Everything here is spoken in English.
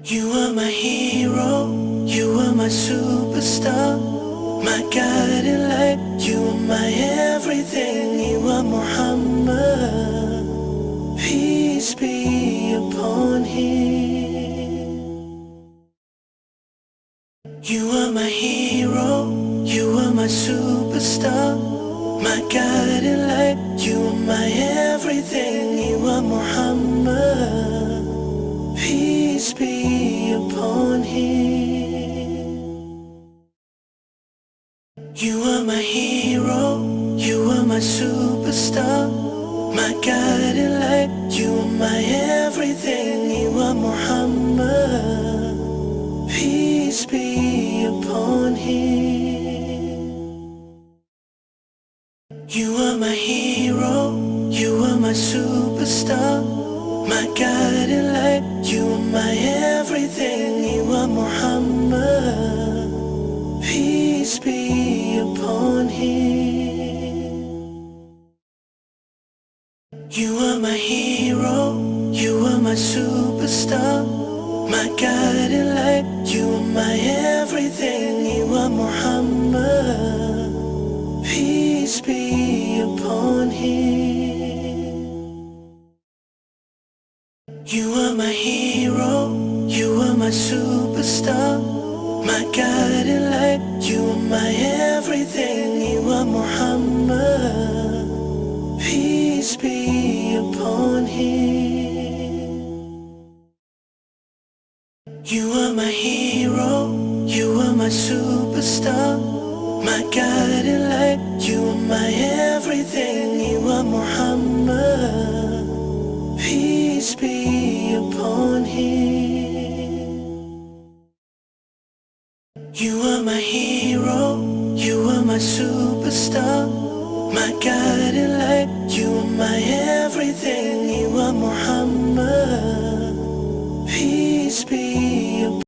You are my hero, you are my superstar, my guiding light, you are my everything, you are Muhammad, peace be upon him. You are my hero, you are my superstar, my guiding light, you are my everything, you are Muhammad, peace be upon him. You are my hero, you are my superstar, my guiding light, you are my everything, you are Muhammad, peace be upon him. You are my hero, you are my superstar, my guiding light, you are my everything, you are Muhammad, peace be upon him. You are my hero, you are my superstar, my guiding light, you are my everything, you are Muhammad, peace be upon him. You are my hero, you are my superstar, my guiding light, you are my everything, you are Muhammad, peace be upon him. You are my hero, you are my superstar, my guiding light, you are my everything, you are Muhammad, peace be upon him. You are my hero, you are my superstar, my guiding light, you are my everything, you are Muhammad, peace be upon him.